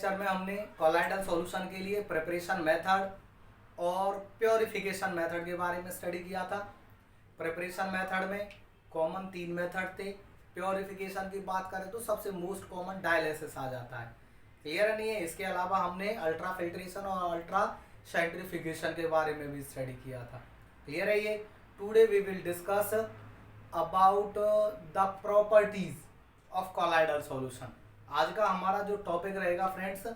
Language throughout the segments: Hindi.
लेक्चर में हमने कोलाइडल सॉल्यूशन के लिए प्रिपरेशन मेथड और प्योरिफिकेशन मेथड के बारे में स्टडी किया था। प्रिपरेशन मेथड में कॉमन 3 मेथड थे। प्योरिफिकेशन की बात करें तो सबसे मोस्ट कॉमन डायलिसिस आ जाता है। क्लियर है नहीं है? इसके अलावा हमने अल्ट्रा फिल्ट्रेशन और अल्ट्रा सेंट्रीफ्यूगेशन के बारे में भी स्टडी किया था। क्लियर है ये? Today we will discuss about the properties of colloidal solution. आज का हमारा जो टॉपिक रहेगा फ्रेंड्स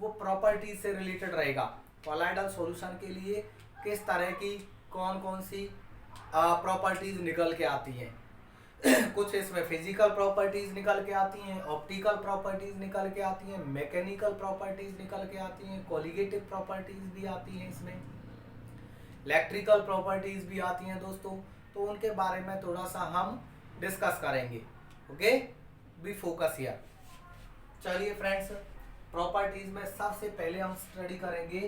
वो प्रॉपर्टीज से रिलेटेड रहेगा। कोलाइडल सॉल्यूशन के लिए किस तरह की कौन कौन सी प्रॉपर्टीज निकल के आती हैं। कुछ इसमें फिजिकल प्रॉपर्टीज निकल के आती हैं, ऑप्टिकल प्रॉपर्टीज निकल के आती हैं, मैकेनिकल प्रॉपर्टीज निकल के आती हैं, कोलिगेटिव प्रॉपर्टीज भी आती हैं, इसमें इलेक्ट्रिकल प्रॉपर्टीज भी आती हैं दोस्तों। तो उनके बारे में थोड़ा सा हम डिस्कस करेंगे। Okay, B focus here. चलिए फ्रेंड्स, प्रॉपर्टीज में सबसे पहले हम स्टडी करेंगे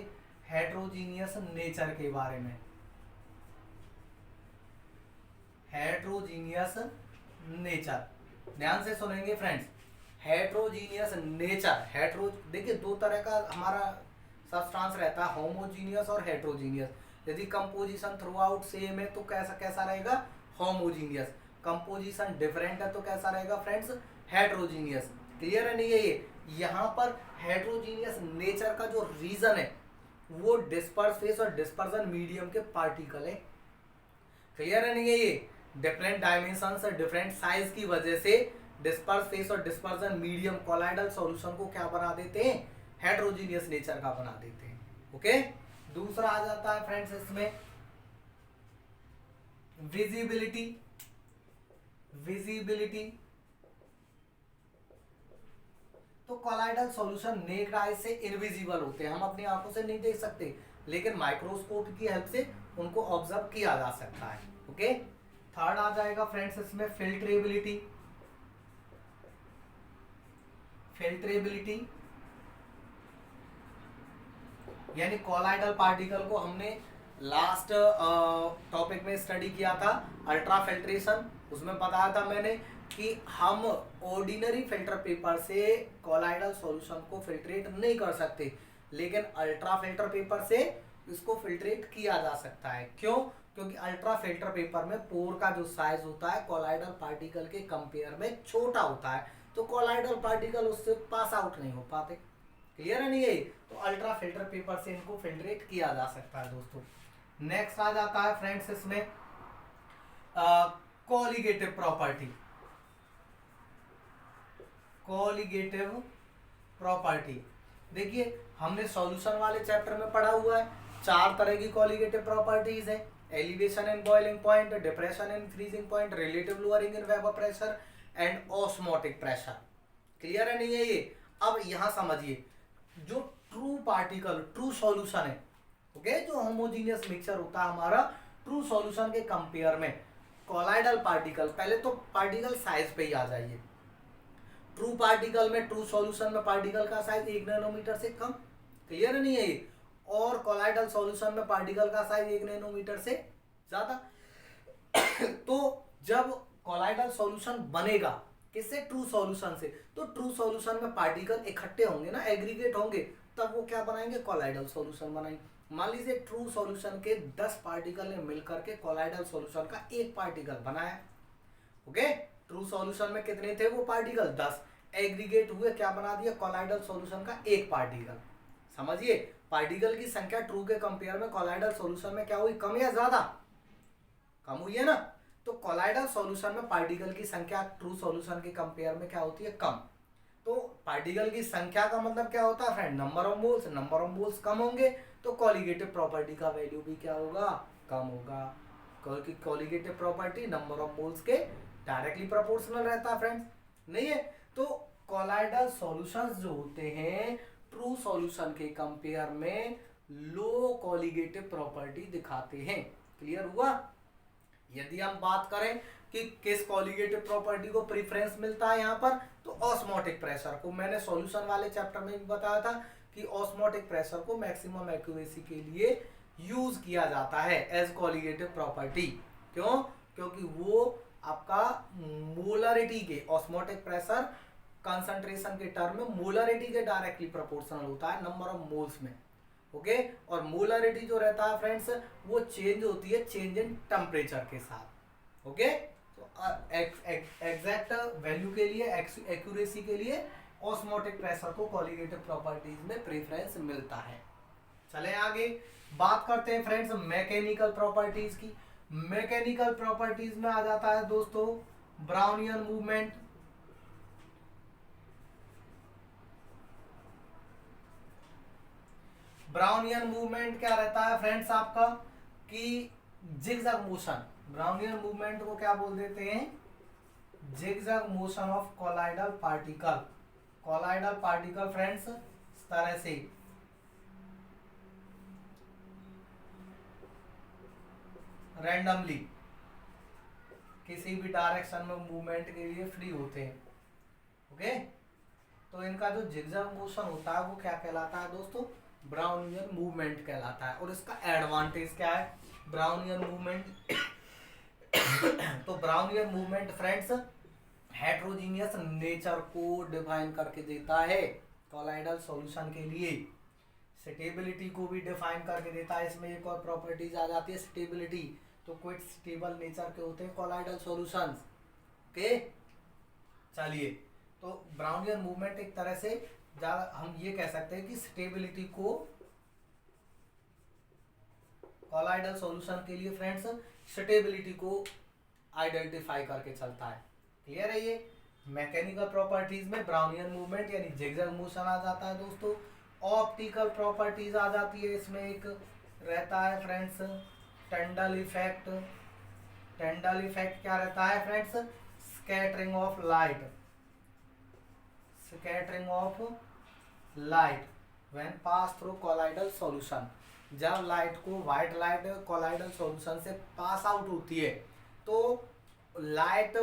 हेट्रोजीनियस नेचर के बारे में। हेट्रोजीनियस नेचर, ध्यान से सुनेंगे फ्रेंड्स। हेट्रोजीनियस नेचर, देखिए दो तरह का हमारा सब्सटेंस रहता है, होमोजीनियस और हेट्रोजीनियस। यदि कंपोजिशन थ्रू आउट सेम है तो कैसा कैसा रहेगा? होमोजीनियस। कंपोजिशन डिफरेंट है तो कैसा रहेगा फ्रेंड्स? हेट्रोजीनियस। क्लियर है नहीं है ये? यहाँ पर हेट्रोजीनियस नेचर का जो रीजन है वो डिस्पर्स फेस और डिस्पर्जन मीडियम के पार्टिकल है। क्लियर है नहीं है ये? डिफरेंट डायमेंशंस और डिफरेंट साइज की वजह से डिस्पर्स फेस और डिस्पर्जन मीडियम कोलाइडल सॉल्यूशन को क्या बना देते हैं? हेट्रोजीनियस नेचर का बना देते हैं। ओके, दूसरा आ जाता है फ्रेंड्स इसमें विजिबिलिटी। तो कोलाइडल सॉल्यूशन नेक्ड आई से इनविजिबल होते हैं, हम अपनी आंखों से नहीं देख सकते, लेकिन माइक्रोस्कोप की हेल्प से उनको ऑब्जर्व किया जा सकता है। ओके, थर्ड आ जाएगा फ्रेंड्स इसमें फिल्ट्रेबिलिटी। यानी कोलाइडल पार्टिकल को हमने लास्ट टॉपिक में स्टडी किया था, अल्ट्रा फिल्ट्रेशन। उसमें बताया था मैंने कि हम ऑर्डिनरी फिल्टर पेपर से कोलाइडल सॉल्यूशन को फिल्ट्रेट नहीं कर सकते, लेकिन अल्ट्रा फिल्टर पेपर से इसको फिल्ट्रेट किया जा सकता है। क्यों? क्योंकि अल्ट्रा फिल्टर पेपर में पोर का जो साइज होता है कोलाइडल पार्टिकल के कंपेयर में छोटा होता है, तो कोलाइडल पार्टिकल उससे पास आउट नहीं हो पाते। क्लियर है नहीं है? तो अल्ट्रा फिल्टर पेपर से इनको फिल्ट्रेट किया जा सकता है दोस्तों। नेक्स्ट आ जाता है फ्रेंड्स इसमें कोलिगेटिव प्रॉपर्टी। देखिए हमने सॉल्यूशन वाले चैप्टर में पढ़ा हुआ है, 4 तरह की कोलिगेटिव प्रॉपर्टीज है। Elevation in boiling point, depression in freezing point, relative lowering in vapour pressure and osmotic pressure. Clear है नहीं है ये? अब यहां समझिए, जो ट्रू सॉल्यूशन है, ओके, जो होमोजीनियस मिक्सचर होता है हमारा, ट्रू सॉल्यूशन के कंपेयर में कोलाइडल पार्टिकल, पहले तो पार्टिकल साइज पे ही आ जाइए। ट्रू पार्टिकल में, ट्रू सॉल्यूशन में पार्टिकल का साइज 1 नैनोमीटर से कम। क्लियर नहीं है ये? और कोलाइडल सॉल्यूशन में पार्टिकल का साइज 1 नैनोमीटर से ज्यादा। तो जब कोलाइडल सॉल्यूशन बनेगा किससे? ट्रू सॉल्यूशन से। तो ट्रू सॉल्यूशन में पार्टिकल इकट्ठे होंगे ना, एग्रीगेट होंगे, तब वो क्या बनाएंगे? कोलाइडल सॉल्यूशन बनाएंगे। मान लीजिए ट्रू सॉल्यूशन के 10 पार्टिकल ने मिलकर के कोलाइडल सॉल्यूशन का एक पार्टिकल बनाया। ओके, ट्रू सॉल्यूशन में कितने थे वो पार्टिकल? 10 एग्रीगेट हुए, क्या बना दिया? कोलाइडल सॉल्यूशन का एक पार्टिकल। समझिए, पार्टिकल की संख्या ट्रू के कंपेयर में कोलाइडल सॉल्यूशन में क्या हुई? कम या ज्यादा? कम हुई है ना? तो कोलाइडल सॉल्यूशन में पार्टिकल की संख्या ट्रू सॉल्यूशन के कंपेयर में क्या होती है? कम। तो पार्टिकल की संख्या का मतलब क्या होता है friend? Number of moles. Number of moles कम होंगे तो कोलिगेटिव प्रॉपर्टी का वैल्यू भी क्या होगा? कम होगा, क्योंकि colligative property number of moles के डायरेक्टली प्रोपोर्शनल रहता है फ्रेंड्स, नहीं है? तो कोलाइडल सॉल्यूशंस जो होते हैं ट्रू सॉल्यूशन के कंपेयर में लो कोलिगेटिव प्रॉपर्टी दिखाते हैं। क्लियर हुआ? यदि हम बात करें कि किस कोलिगेटिव प्रॉपर्टी को प्रेफरेंस मिलता है यहाँ पर, तो ऑस्मोटिक प्रेशर को। मैंने सॉल्यूशन वाले चैप्टर में भी बताया था कि ऑस्मोटिक प्रेशर को मैक्सिमम एक्यूरेसी के लिए यूज किया जाता है एज कोलिगेटिव प्रॉपर्टी। क्यों? क्योंकि वो आपका मोलरिटी के, ऑस्मोटिक प्रेशर कंसंट्रेशन के टर्म में मोलरिटी के डायरेक्टली प्रोपोर्शनल होता है नंबर ऑफ मोल्स में। ओके, और मोलरिटी जो रहता है फ्रेंड्स वो चेंज होती है चेंज इन टेम्परेचर के साथ। ओके, तो एग्जैक्ट वैल्यू के लिए, एक्यूरेसी के लिए ऑस्मोटिक प्रेशर को कॉलिगेटिव प्रॉपर्टीज में प्रेफरेंस मिलता है। चले आगे बात करते हैं फ्रेंड्स मैकेनिकल प्रॉपर्टीज की। मैकेनिकल प्रॉपर्टीज में आ जाता है दोस्तों ब्राउनियन मूवमेंट। ब्राउनियन मूवमेंट क्या रहता है फ्रेंड्स आपका कि जिगजैग मोशन। ब्राउनियन मूवमेंट को क्या बोल देते हैं, zigzag motion of colloidal particle. Colloidal particle friends इस तरह से रैंडमली किसी भी डायरेक्शन में मूवमेंट के लिए फ्री होते हैं। ओके, तो इनका जो जिगजैग मोशन होता है वो क्या कहलाता है दोस्तों, ब्राउनियन मूवमेंट कहलाता है। और इसका एडवांटेज क्या है ब्राउनियन मूवमेंट तो Brownian movement friends heterogeneous nature को डिफाइन करके देता है कोलाइडल सॉल्यूशन के लिए। स्टेबिलिटी को भी डिफाइन करके देता है। इसमें एक और प्रॉपर्टीज आ जाती है स्टेबिलिटी, तो कोई स्टेबल नेचर के होते हैं कोलाइडल सॉल्यूशंस। ओके, चलिए, तो ब्राउनियन मूवमेंट एक तरह से हम ये कह सकते हैं कि स्टेबिलिटी को कोलाइडल सॉल्यूशन के लिए फ्रेंड्स स्टेबिलिटी को आइडेंटिफाई करके चलता है। क्लियर है ये। मैकेनिकल प्रॉपर्टीज में ब्राउनियन मूवमेंट यानी जिगजैग मोशन आ जाता है दोस्तों। ऑप्टिकल प्रॉपर्टीज आ जाती है, इसमें एक रहता है फ्रेंड्स टेंडल इफेक्ट। टेंडल इफेक्ट क्या रहता है friends, scattering of light. Scattering of light when pass through colloidal solution. जब लाइट को, व्हाइट लाइट कोलाइडल सॉल्यूशन से पास आउट होती है तो लाइट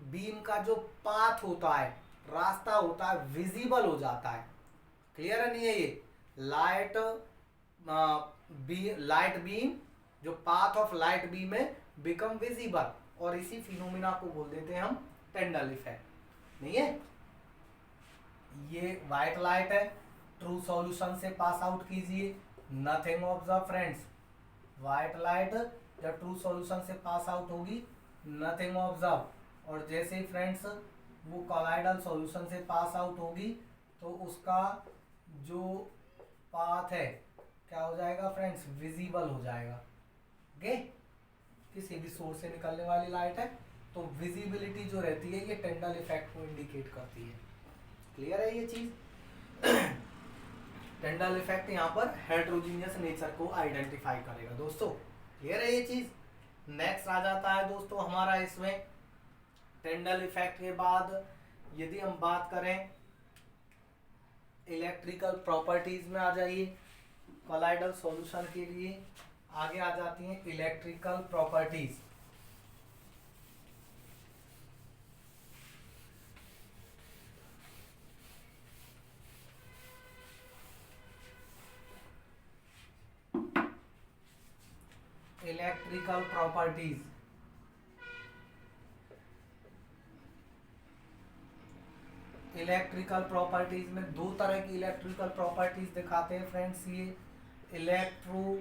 बीम का जो पाथ होता है, रास्ता होता है, विजिबल हो जाता है। क्लियर है नहीं है ये, लाइट बीम जो पाथ ऑफ लाइट बीम है बिकम विजिबल, और इसी फिनोमिना को बोल देते हैं हम टेंडल इफेक्ट। नहीं है, ये व्हाइट लाइट है, ट्रू सॉल्यूशन से पास आउट कीजिए, nothing observe friends. White light जब ट्रू सॉल्यूशन से पास आउट होगी नथिंग ऑब्जर्व, और जैसे ही फ्रेंड्स वो कोलाइडल सॉल्यूशन से पास आउट होगी तो उसका जो पाथ है क्या हो जाएगा फ्रेंड्स, विजिबल हो जाएगा। ओके, किसी भी सोर्स से निकलने वाली लाइट है तो विजिबिलिटी जो रहती है ये टेंडल इफेक्ट को इंडिकेट करती है। क्लियर है ये चीज। टेंडल इफेक्ट यहाँ पर हेट्रोजीनियस नेचर को आइडेंटिफाई करेगा दोस्तों। क्लियर है ये चीज। नेक्स्ट आ जाता है दोस्तों हमारा इसमें टेंडल इफेक्ट के बाद यदि हम बात करें इलेक्ट्रिकल प्रॉपर्टीज में आ जाइए। कोलाइडल सॉल्यूशन के लिए आगे आ जाती हैं electrical properties. Electrical properties electrical properties में दो तरह की इलेक्ट्रिकल प्रॉपर्टीज दिखाते हैं फ्रेंड्स ये, इलेक्ट्रोफोरेसिस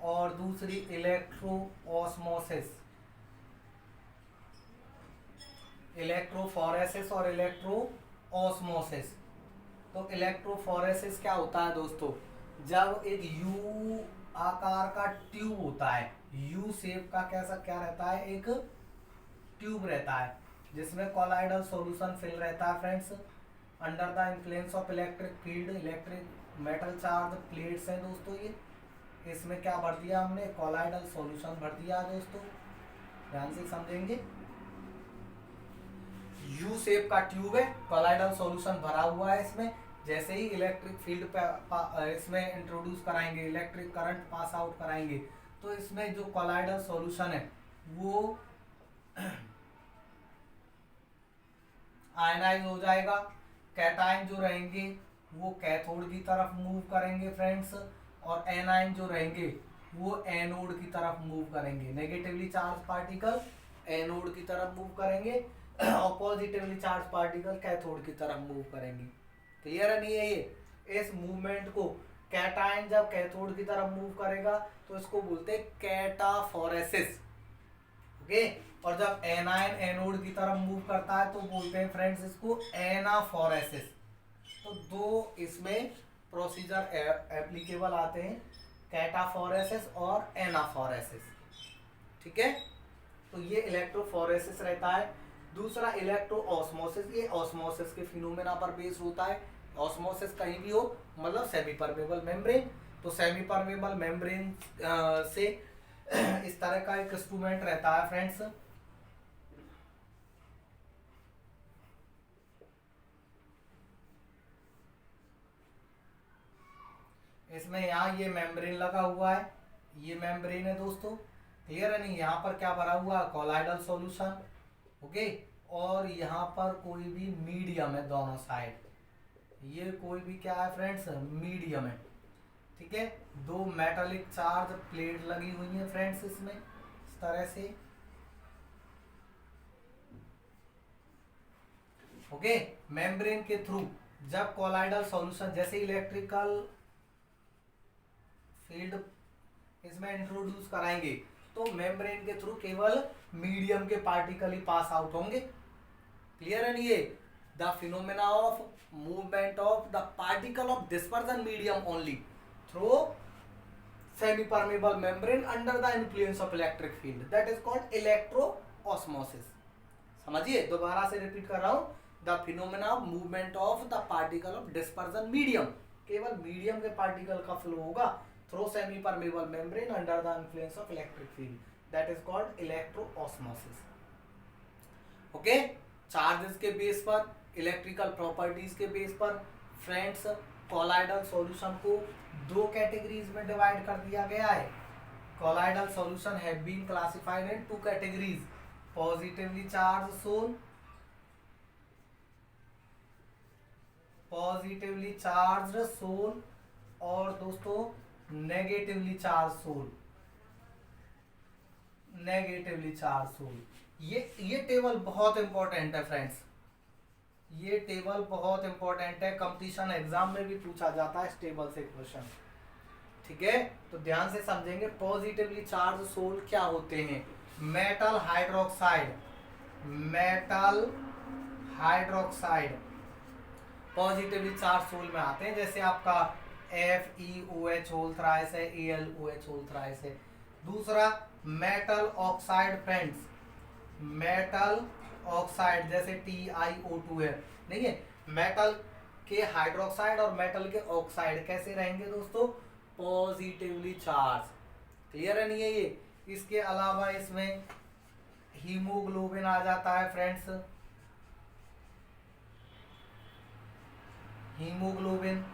और दूसरी इलेक्ट्रोऑस्मोसिस। इलेक्ट्रोफोरेसिस और इलेक्ट्रोऑस्मोसिस। तो इलेक्ट्रोफोरेसिस क्या होता है दोस्तों, जब एक यू आकार का ट्यूब होता है, यू शेप का कैसा क्या रहता है, एक ट्यूब रहता है जिसमें कोलाइडल सॉल्यूशन फिल रहता है friends. Under the influence of electric field, electric metal charge plates हैं दोस्तों ये, इसमें क्या भर दिया हमने, कोलाइडल सॉल्यूशन भर दिया दोस्तों। ध्यान से समझेंगे, यू शेप का ट्यूब है, कोलाइडल सॉल्यूशन भरा हुआ है इसमें। जैसे ही इलेक्ट्रिक फील्ड पे इसमें इंट्रोड्यूस कराएंगे, इलेक्ट्रिक करंट पास आउट कराएंगे, तो इसमें जो कोलाइडल सॉल्यूशन है वो आयनाइज हो जाएगा। कैटायन जो रहेंगे वो कैथोड की तरफ मूव करेंगे फ्रेंड्स, और एनायन जो रहेंगे वो एनोड की तरफ मूव करेंगे। नेगेटिवली चार्ज पार्टिकल एनोड की तरफ मूव करेंगे और पॉजिटिवली चार्ज पार्टिकल कैथोड की तरफ मूव करेंगे। क्लियर है नहीं है ये? इस मूवमेंट को कैटायन जब कैथोड की तरफ मूव करेगा तो इसको बोलते हैं कैटाफोरेसिस। ओके, और जब एनायन एनोड की तरफ मूव करता है तो बोलते हैं फ्रेंड्स इसको एनाफोरेसिस। तो दो इसमें प्रोसीजर एप्लीकेबल आते हैं, कैटाफोरेसिस और एनाफोरेसिस। ठीक है, तो ये इलेक्ट्रोफोरेसिस रहता है। दूसरा इलेक्ट्रो ऑस्मोसिस, ये ऑस्मोसिस के फिनोमेना पर बेस्ड होता है। ऑस्मोसिस कहीं भी हो, मतलब सेमी परमेबल मेम्ब्रेन। तो सेमी परमेबल मेम्ब्रेन से इस तरह का एक इंस्ट्रूमेंट रहता है फ्रेंड्स, इसमें यहाँ ये मेम्ब्रेन लगा हुआ है, ये मेम्ब्रेन है दोस्तों। क्लियर है नहीं? यहाँ पर क्या भरा हुआ है? Colloidal solution. ओके, और यहाँ पर कोई भी मीडियम है दोनों साइड, ये कोई भी क्या है फ्रेंड्स? मीडियम है। ठीक है, दो मेटालिक चार्ज प्लेट लगी हुई है फ्रेंड्स इसमें इस तरह से। ओके, मेम्ब्रेन के थ्रू जब कॉलाइडल सॉल्यूशन, जैसे इलेक्ट्रिकल फील्ड इसमें इंट्रोड्यूस कराएंगे तो मेम्ब्रेन के थ्रू केवल मीडियम के पार्टिकल ही पास आउट होंगे। क्लियर है नहीं ये? The phenomena of movement of the particle of dispersion medium only through semi permeable membrane under the influence of electric field, that is called electro osmosis. समझिए, दोबारा से रिपीट कर रहा हूं, the phenomena of movement of the particle of dispersion medium, केवल मीडियम के पार्टिकल का फ्लो होगा through semi permeable membrane under the influence of electric field, that is called electroosmosis. okay, charges के बेस पर, इलेक्ट्रिकल प्रॉपर्टीज के बेस पर फ्रेंड्स कॉलाइडल सॉल्यूशन को दो कैटेगरीज में डिवाइड कर दिया गया है। Colloidal solution have been classified in two categories, positively charge sol, positively charge sol, और दोस्तों negatively charge sol, negatively charge sol. ये टेबल बहुत इंपॉर्टेंट है फ्रेंड्स, ये टेबल बहुत इंपॉर्टेंट है, कंपटीशन एग्जाम में भी पूछा जाता है इस टेबल से क्वेश्चन। ठीक है, तो ध्यान से समझेंगे। पॉजिटिवली चार्ज सोल क्या होते हैं? Metal hydroxide, metal hydroxide positively charge sol में आते हैं, जैसे आपका FeOH होल थ्राइस है, AlOH होल थ्राइस है। दूसरा metal oxide friends, metal oxide जैसे TiO2 है, नहीं है? मेटल के हाइड्रोक्साइड और मेटल के ऑक्साइड कैसे रहेंगे दोस्तों? Positively charge. क्लियर है नहीं है ये? इसके अलावा इसमें हीमोग्लोबिन आ जाता है फ्रेंड्स, हीमोग्लोबिन,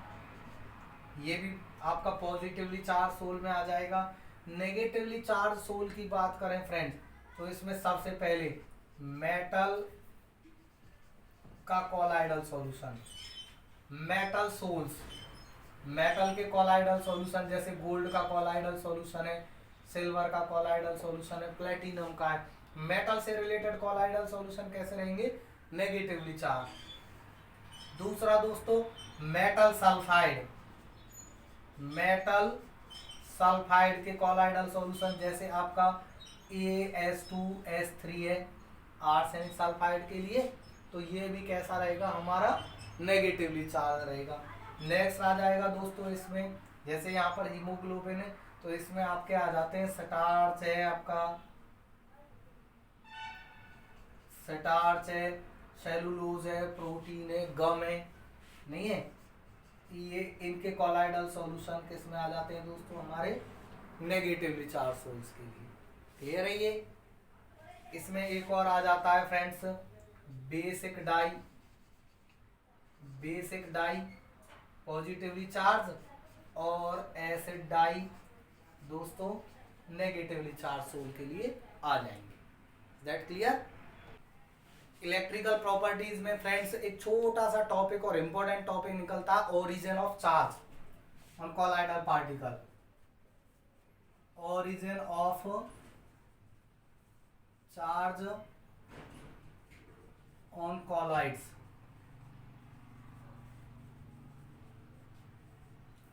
ये भी आपका पॉजिटिवली चार्ज सोल में आ जाएगा। नेगेटिवली चार्ज सोल की बात करें फ्रेंड्स, तो इसमें सबसे पहले मेटल का कॉलाइडल सॉल्यूशन, मेटल सोल्स, मेटल के कॉलाइडल सॉल्यूशन जैसे गोल्ड का कॉलाइडल सॉल्यूशन है, सिल्वर का कॉलाइडल सॉल्यूशन है, प्लेटिनम का है। मेटल से रिलेटेड कॉलाइडल सॉल्यूशन कैसे रहेंगे? Negatively charge. दूसरा दोस्तों मेटल सल्फाइड, मेटल सल्फाइड के कॉलाइडल सॉल्यूशन जैसे आपका AS2S3 है आर्सेनिक सल्फाइड के लिए, तो ये भी कैसा रहेगा? हमारा नेगेटिवली चार्ज रहेगा। नेक्स्ट आ जाएगा दोस्तों इसमें, जैसे यहाँ पर हीमोग्लोबिन है तो इसमें आपके आ जाते हैं स्टार्च है, आपका स्टार्च है, सेलुलोज है, प्रोटीन है, गम है, नहीं है? ये इनके कॉलाइडल सॉल्यूशन किस में आ जाते हैं दोस्तों? हमारे नेगेटिवली चार्ज सोल्स के लिए। क्लियर है ये? इसमें एक और आ जाता है friends basic dye, basic dye positively charge, और एसिड डाई दोस्तों नेगेटिवली चार्ज सोल के लिए आ जाएंगे। That clear? इलेक्ट्रिकल प्रॉपर्टीज में फ्रेंड्स एक छोटा सा टॉपिक और इंपॉर्टेंट टॉपिक निकलता है, origin of charge on colloidal particle, origin of charge on colloids,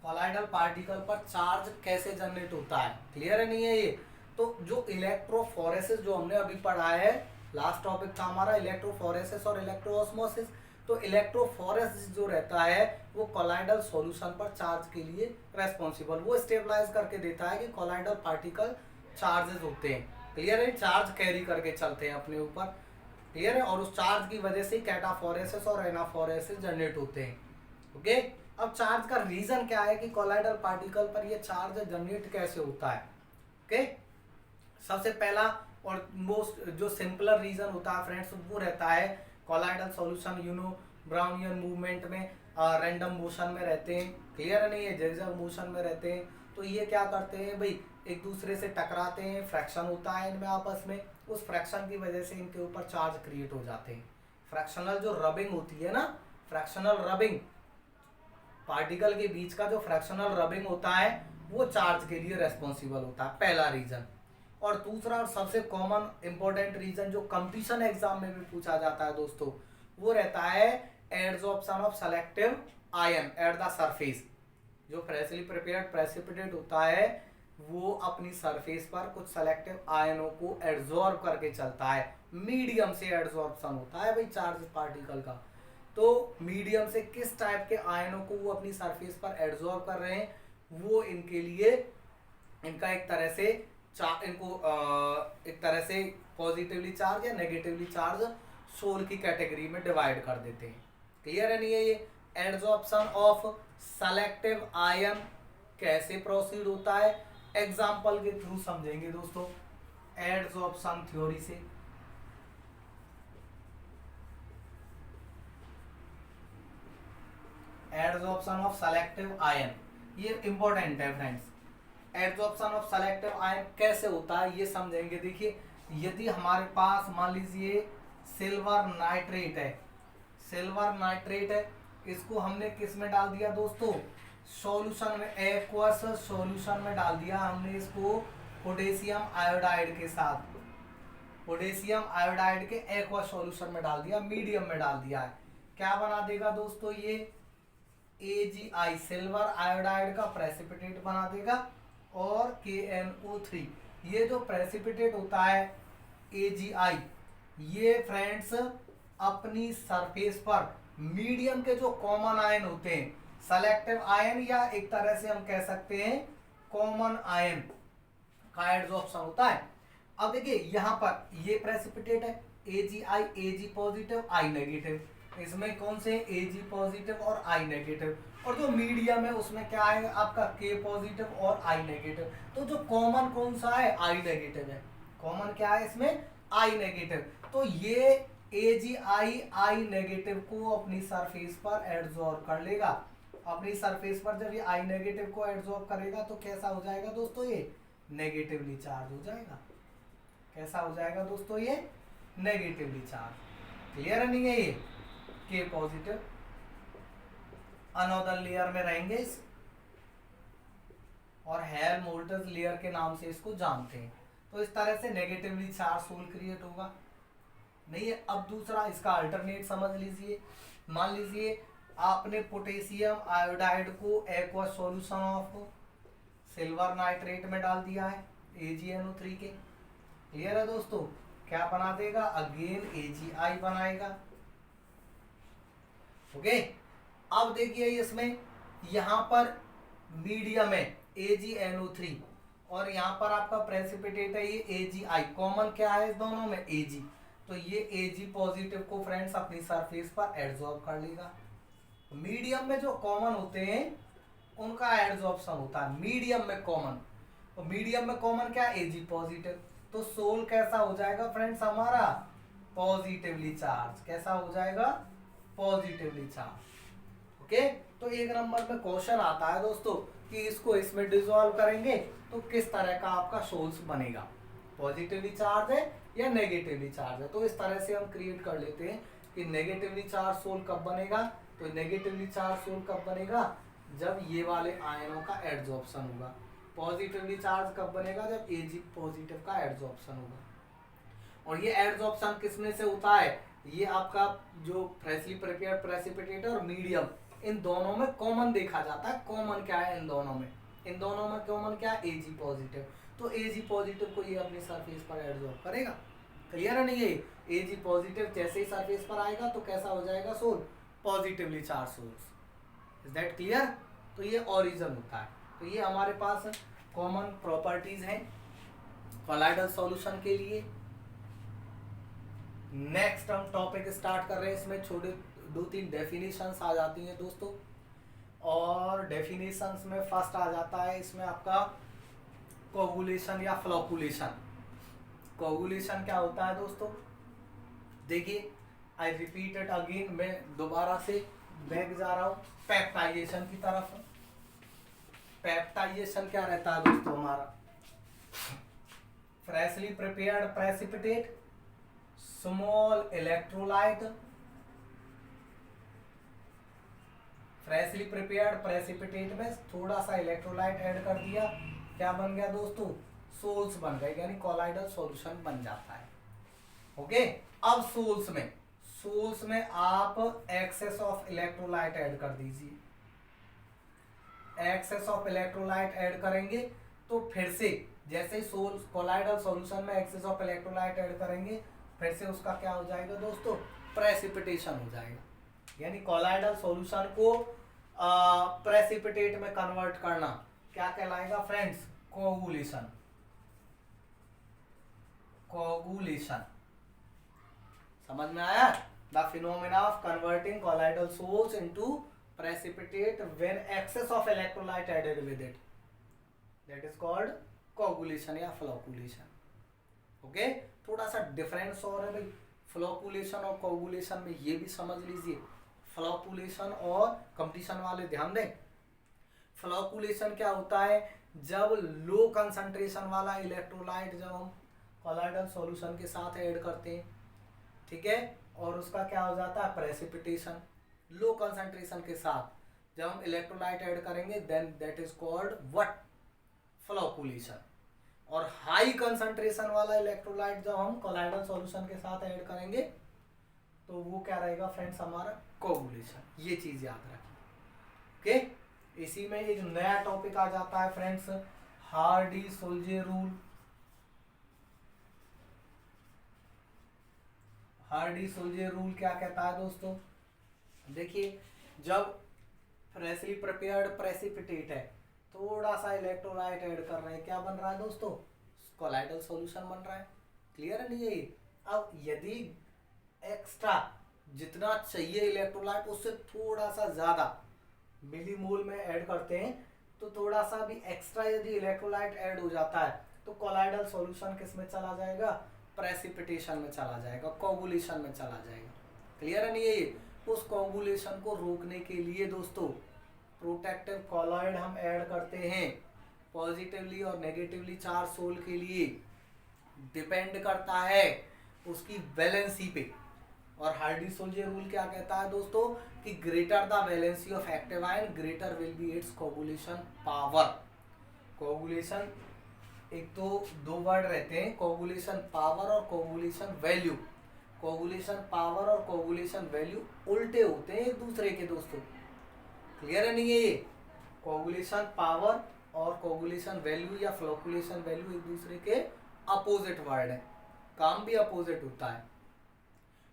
colloidal particle पर चार्ज कैसे जनरेट होता है, क्लियर है नहीं है ये। तो जो इलेक्ट्रोफोरेसिस जो हमने अभी पढ़ा है, लास्ट टॉपिक था हमारा इलेक्ट्रोफोरेसिस और इलेक्ट्रोऑस्मोसिस। तो इलेक्ट्रोफोरेसिस जो रहता है वो कॉलॉइडल सॉल्यूशन पर चार्ज के लिए रेस्पॉन्सिबल, वो स्टेबलाइज करके देता है कि कॉलॉइडल पार्टिकल चार्जेस होते हैं, क्लियर है, चार्ज कैरी करके चलते हैं अपने ऊपर, क्लियर है, और उस चार्ज की वजह से कैटाफोरेसिस और एनाफोरेसिस जनरेट होते हैं। ओके, अब चार्ज का रीजन क्या है कि कॉलॉइडल पार्टिकल पर ये चार्ज जनरेट कैसे होता है। ओके, सबसे पहला और मोस्ट जो सिंपलर रीजन होता है फ्रेंड्स वो रहता है कॉलॉइडल सॉल्यूशन ब्राउनियन मूवमेंट में रैंडम मोशन में रहते हैं, क्लियर है नहीं है, जेजर मोशन में रहते हैं। तो ये क्या करते हैं भाई, एक दूसरे से टकराते हैं, फ्रैक्शन होता है इनमें आपस में, उस फ्रैक्शन की वजह से इनके ऊपर चार्ज क्रिएट हो जाते हैं। फ्रैक्शनल जो रबिंग होती है ना, फ्रैक्शनल रबिंग, पार्टिकल के बीच का जो फ्रैक्शनल रबिंग होता है वो चार्ज के लिए रेस्पॉन्सिबल होता है, पहला रीजन। और दूसरा और सबसे कॉमन इंपॉर्टेंट रीजन जो कंपटीशन एग्जाम में भी पूछा जाता है दोस्तों, वो रहता है adsorption of selective ion at the surface. जो फ्रेशली प्रिपेयर्ड प्रेसिपिटेट होता है वो अपनी सरफेस पर कुछ सेलेक्टिव आयनों को एड्सॉर्ब करके चलता है, मीडियम से एड्सॉर्प्शन होता है भाई चार्ज पार्टिकल का। तो मीडियम से किस टाइप के आयनों को वो अपनी सरफेस पर एड्सॉर्ब कर रहे हैं, वो इनके लिए इनका एक तरह से इनको एक तरह से पॉजिटिवली चार्ज या नेगेटिवली चार्ज सोल की कैटेगरी में डिवाइड कर देते हैं, क्लियर है नहीं है ये। एड्सॉर्प्शन ऑफ सेलेक्टिव आयन कैसे प्रोसीड होता है, एग्जाम्पल के थ्रू समझेंगे दोस्तों, एड्सॉर्प्शन थ्योरी से। एड्सॉर्प्शन ऑफ सेलेक्टिव आयन ये इंपॉर्टेंट है friends. Adsorption of selective ion कैसे होता है ये समझेंगे। देखिए, यदि हमारे पास मान लीजिए सिल्वर नाइट्रेट है, सिल्वर नाइट्रेट है, इसको हमने किस में डाल दिया दोस्तों, सॉल्यूशन में, एक्वस सॉल्यूशन में डाल दिया हमने इसको पोटेशियम आयोडाइड के साथ, पोटेशियम आयोडाइड के एक्वस सॉल्यूशन में डाल दिया, मीडियम में डाल दिया है। क्या बना देगा दोस्तों ये, AgI सिल्वर आयोडाइड का प्रेसिपिटेट बना देगा, और KNO3 ये जो प्रेसिपिटेट होता है AgI, ये फ्रेंड्स अपनी सरफेस पर मीडियम के जो कॉमन आयन होते हैं, सेलेक्टिव आयन या एक तरह से हम कह सकते हैं कॉमन आयन का एड्सॉर्प्शन होता है। अब देखिए यहाँ पर ये प्रेसिपिटेट है AgI, Ag positive I negative, इसमें कौन से Ag पॉजिटिव और I नेगेटिव, और जो मीडियम है उसमें क्या है आपका K पॉजिटिव और I नेगेटिव। तो जो कॉमन कौन सा है, I नेगेटिव है, कॉमन क्या है इसमें, I नेगेटिव। तो ये AgI I नेगेटिव को अपनी सरफेस पर एड्सॉर्ब कर लेगा, अपनी सरफेस पर जब ये I नेगेटिव को एड्सॉर्ब करेगा तो कैसा हो जाएगा दोस्तों, ये नेगेटिवली चार्ज हो जाएगा। कैसा हो जाएगा दोस्तों, ये नेगेटिवली चार्ज, क्लियर है नहीं है ये, K पॉजिटिव अनोदर लेयर में रहेंगे और हेल्महोल्ट्ज लेयर के नाम से इसको जानते हैं। तो इस तरह से नेगेटिवली चार्ज सोल क्रिएट होगा नहीं है। अब दूसरा इसका अल्टरनेट समझ लीजिए, मान लीजिए आपने पोटेशियम आयोडाइड को aqueous solution of silver nitrate में डाल दिया है AgNO3 के, क्लियर है दोस्तों, क्या बना देगा, अगेन AgI बनाएगा। ओके, अब देखिए इसमें यहाँ पर मीडियम है AgNO3 और यहाँ पर आपका प्रेसिपिटेट है ये AgI, कॉमन क्या है इस दोनों में, Ag। तो ये Ag पॉजिटिव को फ्रेंड्स अपनी सरफेस पर एड्सॉर्ब कर लेगा। मीडियम में जो कॉमन होते हैं उनका एड्सॉर्प्शन होता है मीडियम में कॉमन, तो मीडियम में कॉमन क्या, Ag पॉजिटिव। तो सोल कैसा हो जाएगा फ्रेंड्स हमारा, पॉजिटिवली चार्ज, कैसा हो जाएगा, पॉजिटिवली चार्ज। ओके, तो एक नंबर में क्वेश्चन आता है दोस्तों कि इसको इसमें डिसॉल्व करेंगे तो किस तरह का आपका सोल्स बनेगा, पॉजिटिवली चार्ज है या नेगेटिवली चार्ज है। तो इस तरह से हम क्रिएट कर लेते हैं कि नेगेटिवली चार्ज सोल कब बनेगा, तो नेगेटिवली चार्ज सोल कब बनेगा, जब ये वाले आयनों का एड्सॉर्प्शन होगा। पॉजिटिवली चार्ज कब बनेगा, जब Ag पॉजिटिव का एड्सॉर्प्शन होगा। और ये एडजॉर्प्शन किसमें से होता है, ये आपका जो फ्रेशली प्रिपेयर्ड प्रेसिपिटेट और मीडियम, इन दोनों में कॉमन देखा जाता है। कॉमन क्या है इन दोनों में, इन दोनों में कॉमन क्या है, Ag पॉजिटिव। तो Ag पॉजिटिव को ये अपनी सरफेस पर एडजॉर्ब करेगा। क्लियर है नहीं, ये Ag पॉजिटिव जैसे ही सरफेस पर आएगा तो कैसा हो जाएगा sol, positively charge sols. Is that clear. तो ये ओरिजिन होता है। तो ये हमारे पास कॉमन प्रॉपर्टीज हैं कोलाइडल सॉल्यूशन के लिए। नेक्स्ट हम टॉपिक स्टार्ट कर रहे हैं, इसमें छोटे 2-3 डेफिनेशंस आ जाती हैं दोस्तों। और डेफिनेशंस में फर्स्ट आ जाता है इसमें आपका कोगुलेशन या फ्लोकुलेशन। कोगुलेशन क्या होता है दोस्तों, देखिए आई रिपीट इट अगेन, मैं दोबारा से बैक जा रहा हूं पेप्टाइजेशन की तरफ। पेप्टाइजेशन क्या रहता है दोस्तों हमारा, freshly prepared precipitate, small electrolyte, freshly prepared precipitate में थोड़ा सा इलेक्ट्रोलाइट ऐड कर दिया, क्या बन गया दोस्तों, सोल्स बन गए, यानी कोलाइडल सॉल्यूशन बन जाता है। ओके, अब सोल्स में आप एक्सेस ऑफ इलेक्ट्रोलाइट ऐड कर दीजिए। एक्सेस ऑफ इलेक्ट्रोलाइट ऐड करेंगे तो फिर से जैसे ही कोलाइडल सॉल्यूशन में एक्सेस ऑफ इलेक्ट्रोलाइट ऐड करेंगे, फिर से उसका क्या हो जाएगा दोस्तों, प्रेसिपिटेशन हो जाएगा। यानी कोलाइडल सॉल्यूशन को प्रेसिपिटेट में कन्वर्ट करना क्या कहलाएगा फ्रेंड्स, कोगुलेशन। कोगुलेशन समझ में आया, the phenomena of converting colloidal sols into precipitate when excess of electrolyte added with it, that is called coagulation या flocculation। ओके, थोड़ा सा डिफरेंस और है भाई फ्लोकुलेशन और कोगुलेशन में, ये भी समझ लीजिए। फ्लोकुलेशन और कंपटीशन वाले ध्यान दें। फ्लोकुलेशन क्या होता है, जब लो कंसंट्रेशन वाला इलेक्ट्रोलाइट जब हम कोलाइडल सॉल्यूशन के साथ ऐड करते हैं, ठीक है, और उसका क्या हो जाता है प्रेसिपिटेशन। लो कंसंट्रेशन के साथ जब हम इलेक्ट्रोलाइट ऐड करेंगे then that is called what, flocculation. और हाई कंसंट्रेशन वाला इलेक्ट्रोलाइट जब हम कोलाइडल सॉल्यूशन के साथ ऐड करेंगे तो वो क्या रहेगा फ्रेंड्स, हमारा कोगुलेशन। ये चीज याद रखिए। ओके, इसी में एक नया टॉपिक आ जाता है फ्रेंड्स, हार्डी-सोल्जे रूल। हार्डी-सोल्जे रूल क्या कहता है दोस्तों, देखिए जब फ्रेशली प्रिपेयर्ड प्रेसिपिटेट है, थोड़ा सा इलेक्ट्रोलाइट ऐड कर रहे हैं, क्या बन रहा है दोस्तों, कोलाइडल सॉल्यूशन बन रहा है। क्लियर है नहीं है ये। अब यदि एक्स्ट्रा जितना चाहिए इलेक्ट्रोलाइट उससे थोड़ा सा ज्यादा मिलीमोल में ऐड करते हैं, तो थोड़ा सा भी एक्स्ट्रा यदि इलेक्ट्रोलाइट ऐड हो जाता है तो कोलाइडल सॉल्यूशन किस में चला जाएगा, प्रेसिपिटेशन में चला जाएगा, कोगुलेशन में चला जाएगा। क्लियर है नहीं है ये। उस कोगुलेशन को रोकने के लिए दोस्तों प्रोटेक्टिव कॉलॉइड हम ऐड करते हैं। पॉजिटिवली और नेगेटिवली चार्ज सोल के लिए डिपेंड करता है उसकी वैलेंसी पे। और हार्डी-सोल्जे रूल क्या कहता है दोस्तों कि greater the valency of active ion greater will be it's coagulation power. Coagulation एक तो दो वर्ड रहते हैं, कोगुलेशन पावर और कोगुलेशन वैल्यू। कोगुलेशन पावर और कोगुलेशन वैल्यू उल्टे होते हैं एक दूसरे के दोस्तों। क्लियर है नहीं है ये। कोगुलेशन पावर और कोगुलेशन वैल्यू या फ्लोकुलेशन वैल्यू एक दूसरे के अपोजिट वर्ड है, काम भी अपोजिट होता है।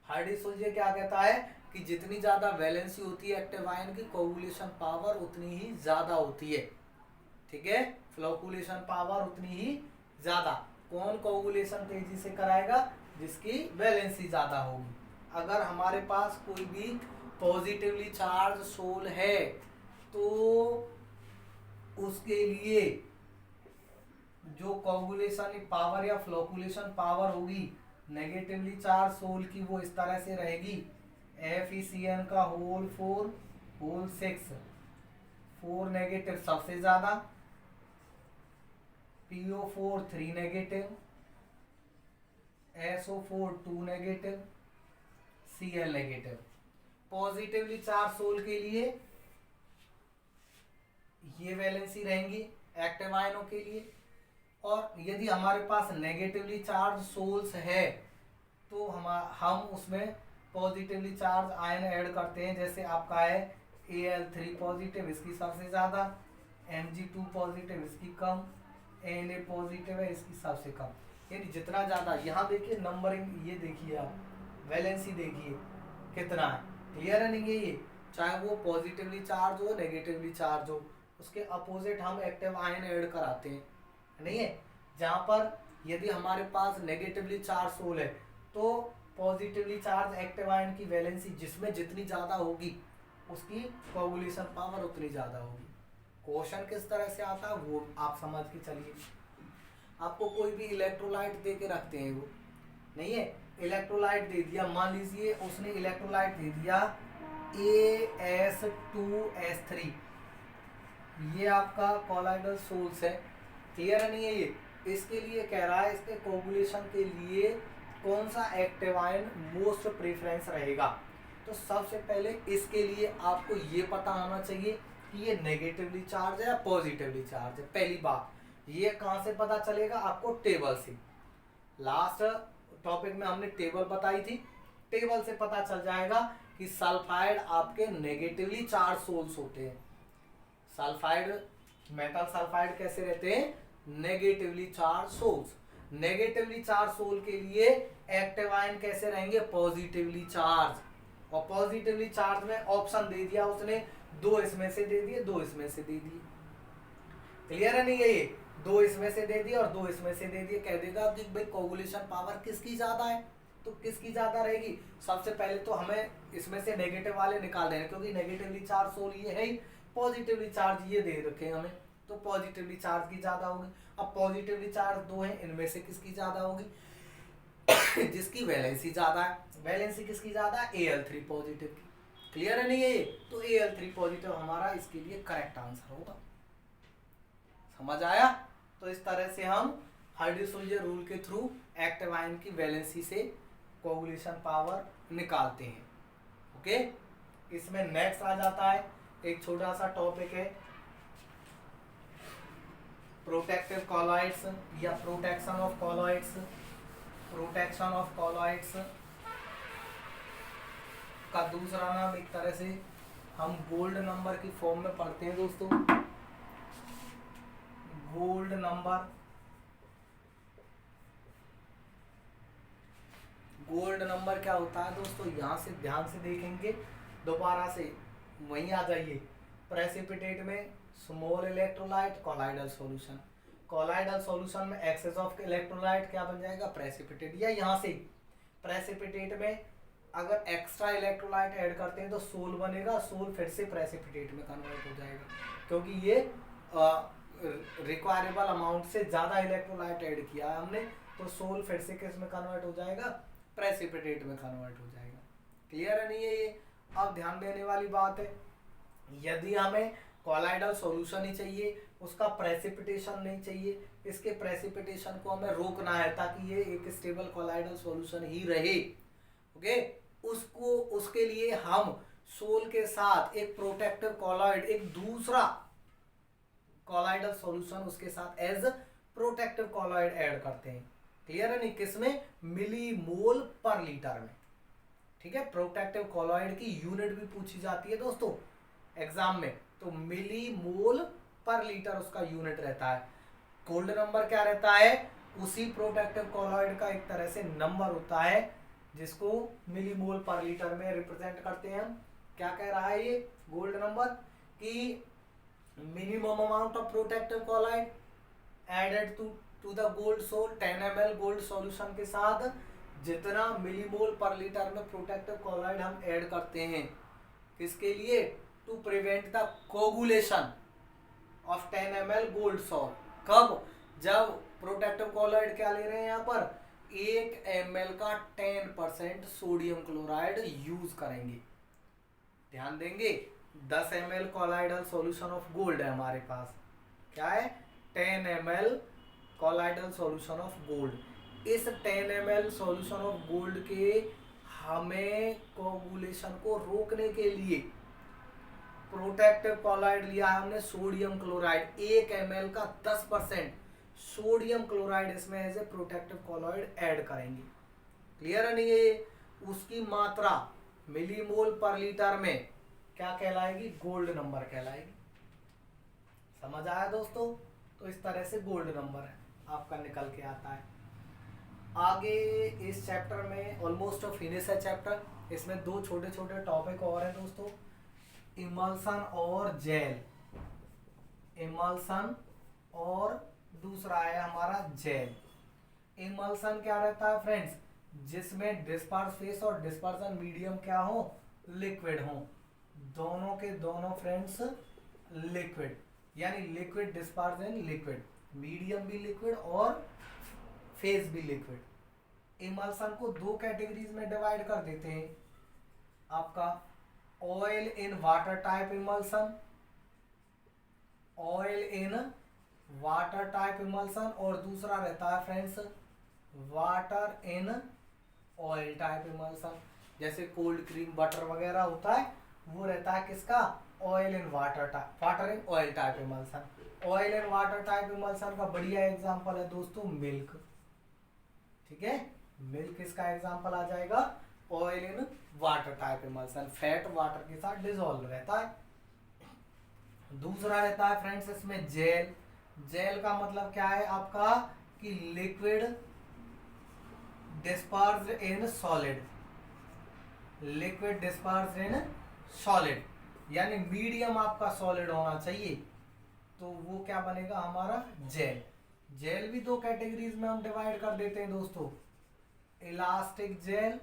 हार्डी-सोल्जे क्या कहता है कि जितनी ज्यादा वैलेंसी होती है एक्टिव आयन की, कोगुलेशन पावर उतनी ही ज्यादा होती है। ठीक है, फ्लोकुलेशन पावर उतनी ही ज्यादा। कौन कोगुलेशन तेजी से कराएगा, जिसकी वैलेंसी ज्यादा होगी। अगर हमारे पास कोई भी पॉजिटिवली चार्ज सोल है तो उसके लिए जो कोगुलेशन पावर या फ्लोकुलेशन पावर होगी नेगेटिवली चार्ज सोल की, वो इस तरह से रहेगी FeCN का होल 4 होल 6, 4 नेगेटिव सबसे ज्यादा, PO4 3 negative, SO4 2 negative, Cl negative. Positively charge sol के लिए ये वैलेंसी रहेंगी एक्टिव आयनों के लिए। और यदि हमारे पास नेगेटिवली चार्ज सोल्स है तो हम उसमें पॉजिटिवली चार्ज आयन ऐड करते हैं। जैसे आपका है Al3 पॉजिटिव, इसकी सबसे ज़्यादा, Mg2 पॉजिटिव, इसकी कम, Na पॉजिटिव है, इसकी सबसे कम। यानी जितना ज़्यादा, यहाँ देखिए नंबरिंग, ये देखिए आप वैलेंसी देखिए कितना है। क्लियर है नहीं ये? चाहे वो पॉजिटिवली चार्ज हो नेगेटिवली चार्ज हो, उसके अपोजिट हम एक्टिव आयन ऐड कराते हैं, नहीं है? जहाँ पर यदि हमारे पास नेगेटिवली चार्ज सोल है तो पॉजिटिवली चार्ज एक्टिव आयन की वैलेंसी जिसमें जितनी ज़्यादा होगी उसकी कोगुलेशन पावर उतनी ज़्यादा होगी। क्वेश्चन किस तरह से आता है वो आप समझ के चलिए। आपको कोई भी इलेक्ट्रोलाइट दे के रखते हैं, वो नहीं है, इलेक्ट्रोलाइट दे दिया, मान लीजिए उसने इलेक्ट्रोलाइट दे दिया As2S3, ये आपका कोलाइडल सोल्स है। क्लियर है नहीं है ये? इसके लिए कह रहा है इसके कोगुलेशन के लिए कौन सा एक्टिव आयन मोस्ट प्रेफरेंस रहेगा। तो सबसे पहले इसके लिए आपको ये पता होना चाहिए कि ये नेगेटिवली चार्ज है या पॉजिटिवली चार्ज है। पहली बात ये कहाँ से पता चलेगा आपको? टेबल से। लास्ट टॉपिक में हमने टेबल बताई थी, टेबल से पता चल जाएगा कि सल्फाइड आपके नेगेटिवली चार्ज सोल्स होते हैं। सल्फाइड, मेटल सल्फाइड कैसे रहते हैं? Negatively charge sols. Negatively charge sol के लिए एक्टिव आयन कैसे रहेंगे? Positively charge. और पॉजिटिवली चार्ज में ऑप्शन दे दिया उसने, दो इसमें से दे दिए, दो इसमें से दे दिए। क्लियर है नहीं है ये? दो इसमें से दे दिए और दो इसमें से दे दिए। कह देगा कि भाई कोगुलेशन पावर किसकी ज्यादा है, तो किसकी ज्यादा रहेगी? सबसे पहले तो हमें इसमें से नेगेटिव वाले निकाल देना, क्योंकि नेगेटिवली चार्ज सोल ये है ही, पॉजिटिवली चार्ज ये दे रखे हमें, तो पॉजिटिवली चार्ज की ज्यादा होगी। अब पॉजिटिवली चार्ज दो है, इनमें से किसकी ज्यादा होगी? जिसकी वैलेंसी ज्यादा है। वैलेंसी किसकी ज्यादा है? Al3 पॉजिटिव की। क्लियर है नहीं है ये? तो Al3 पॉजिटिव हमारा इसके लिए करेक्ट आंसर होगा। समझ आया? तो इस तरह से हम हाइड्रोसोल्जर रूल के थ्रू एक्टिव आयन की वैलेंसी से कोगुलेशन पावर निकालते हैं। ओके, इसमें नेक्स्ट आ जाता है एक छोटा सा टॉपिक है प्रोटेक्टिव कॉलॉइड्स या protection of colloids. Protection of colloids का दूसरा नाम एक तरह से हम गोल्ड नंबर की फॉर्म में पढ़ते हैं दोस्तों। गोल्ड नंबर, गोल्ड नंबर क्या होता है दोस्तों? यहाँ से ध्यान से देखेंगे, दोबारा से वहीं आ जाइए। प्रेसिपिटेट में small electrolyte colloidal solution, colloidal solution में एक्सेस ऑफ इलेक्ट्रोलाइट क्या बन जाएगा? प्रेसिपिटेट। या यहाँ से प्रेसिपिटेट में अगर एक्स्ट्रा इलेक्ट्रोलाइट ऐड करते हैं तो सोल बनेगा, सोल फिर से प्रेसिपिटेट में कन्वर्ट हो जाएगा, क्योंकि ये रिक्वायरेबल अमाउंट से ज़्यादा इलेक्ट्रोलाइट ऐड किया है हमने, तो सोल फिर से किस में कन्वर्ट हो जाएगा? प्रेसिपिटेट में कन्वर्ट हो जाएगा। क्लियर है नहीं है ये? अब ध्यान देने वाली बात है, यदि हमें कोलाइडल सॉल्यूशन ही चाहिए, उसका प्रेसिपिटेशन नहीं चाहिए, इसके प्रेसिपिटेशन को हमें रोकना है ताकि ये एक स्टेबल कोलाइडल सॉल्यूशन ही रहे, ओके, उसको उसके लिए हम सोल के साथ एक प्रोटेक्टिव कॉलॉइड, एक दूसरा कॉलॉइडल सॉल्यूशन उसके साथ एज प्रोटेक्टिव कॉलॉइड ऐड करते हैं। क्लियर है नहीं? किसमें? मिली मोल पर लीटर में। ठीक है, प्रोटेक्टिव कॉलॉइड की यूनिट भी पूछी जाती है दोस्तों एग्जाम में, तो मिली मोल पर लीटर उसका यूनिट रहता है। गोल्ड नंबर क्या रहता है? उसी प्रोटेक्टिव कॉलॉइड का एक तरह से नंबर होता है जिसको मिली मोल पर लीटर में रिप्रेजेंट करते हैं हम। क्या कह रहा है ये गोल्ड नंबर? कि minimum amount of protective colloid added to the gold sol 10 ml gold solution के साथ जितना मिलीमोल पर लीटर में प्रोटेक्टिव कॉलॉइड हम ऐड करते हैं, किसके लिए? To prevent the coagulation of 10 ml gold sol. कब? जब प्रोटेक्टिव कॉलॉइड क्या ले रहे हैं यहाँ पर? 1 ml का 10% सोडियम क्लोराइड यूज करेंगे। ध्यान देंगे, 10 ml colloidal solution of gold है हमारे पास, क्या है? 10 ml colloidal solution of gold. इस 10 ml सॉल्यूशन ऑफ गोल्ड के हमें कोगुलेशन को रोकने के लिए प्रोटेक्टिव कॉलॉइड लिया है हमने सोडियम क्लोराइड। 1 ml का 10% सोडियम क्लोराइड इसमें as a protective colloid add करेंगे। क्लियर है नहीं है ये? उसकी मात्रा मिलीमोल पर लीटर में क्या कहलाएगी? गोल्ड नंबर कहलाएगी। समझ आया दोस्तों? तो इस तरह से गोल्ड नंबर है आपका निकल के आता है। आगे इस चैप्टर में ऑलमोस्ट फिनिश है चैप्टर। इसमें दो छोटे छोटे टॉपिक और हैं दोस्तों, इमल्सन और जेल। इमल्सन और दूसरा है हमारा जेल। इमल्सन क्या रहता है फ्रेंड्स? जिसमें डिस्पर्स फेस और डिस्पर्सन मीडियम क्या हो? लिक्विड हो। दोनों के दोनों फ्रेंड्स लिक्विड, यानी liquid disperse in liquid, medium भी लिक्विड और फेस भी लिक्विड। इमल्सन को दो कैटेगरीज में डिवाइड कर देते हैं आपका, oil in water type emulsion, oil in water type emulsion, और दूसरा रहता है friends water in oil type emulsion. जैसे कोल्ड क्रीम बटर वगैरह होता है वो रहता है किसका? Oil in water type, water in oil type emulsion. Oil in water type emulsion का बढ़िया एग्जांपल है दोस्तों मिल्क। ठीक है, मिल्क इसका एग्जांपल आ जाएगा oil in water type emulsion. Fat water के साथ डिसॉल्व रहता है। दूसरा रहता है फ्रेंड्स इसमें जेल। जेल का मतलब क्या है आपका? कि liquid dispersed in solid, liquid dispersed in solid, यानी मीडियम आपका सॉलिड होना चाहिए, तो वो क्या बनेगा हमारा? जेल। जेल भी दो कैटेगरीज में हम डिवाइड कर देते हैं दोस्तों, इलास्टिक जेल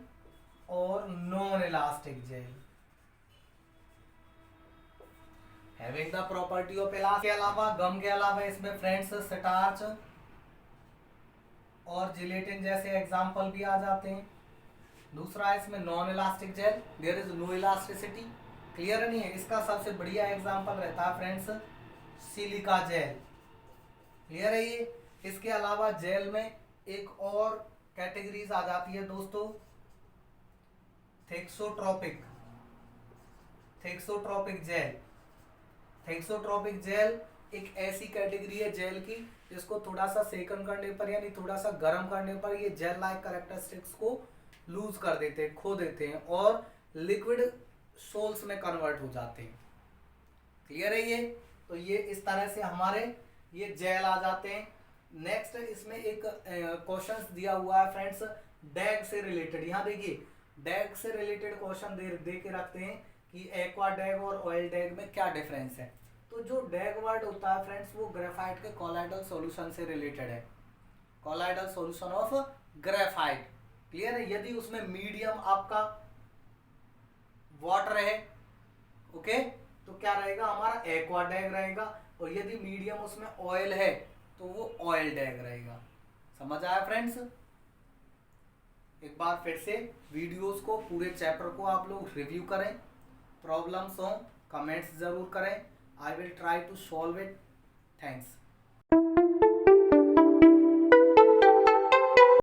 और non elastic gel. Having the property of elastic के अलावा, गम के अलावा इसमें फ्रेंड्स स्टार्च और जिलेटिन जैसे एग्जाम्पल भी आ जाते हैं। दूसरा है इसमें non elastic gel, there is no elasticity. Clear नहीं है? इसका सबसे बढ़िया एग्जाम्पल रहता है फ्रेंड्स सिलिका जेल। क्लियर है ये? इसके अलावा जेल में एक और कैटेगरीज आ जाती है दोस्तों, थेक्सोट्रोपिक, थेक्सोट्रोपिक जेल। थेक्सोट्रोपिक जेल एक ऐसी कैटेगरी है जेल की जिसको थोड़ा सा सेकन करने पर, यानी थोड़ा सा गर्म करने पर ये जेल लाइक कैरेक्टरिस्टिक्स को लूज कर देते हैं, खो देते हैं और लिक्विड सोल्स में कन्वर्ट हो जाते हैं। क्लियर है ये? तो ये इस तरह से हमारे ये जेल आ जाते हैं। नेक्स्ट इसमें एक क्वेश्चन दिया हुआ है फ्रेंड्स डैग से रिलेटेड। यहाँ देखिए डैग से रिलेटेड क्वेश्चन दे के रखते हैं कि एक्वा डैग और ऑयल डैग में क्या डिफरेंस है। तो जो डैग वर्ड होता है फ्रेंड्स वो ग्रेफाइट के कोलाइडल सॉल्यूशन से रिलेटेड है, colloidal solution of graphite. Clear है? यदि उसमें मीडियम आपका वाटर है, ओके, तो क्या रहेगा हमारा? एक्वा डैग रहेगा। और यदि मीडियम उसमें ऑयल है तो वो ऑयल डैग रहेगा। समझ आया फ्रेंड्स? एक बार फिर से वीडियोस को, पूरे चैप्टर को आप लोग रिव्यू करें, प्रॉब्लम्स हो कमेंट्स जरूर करें, I will try to solve it. Thanks.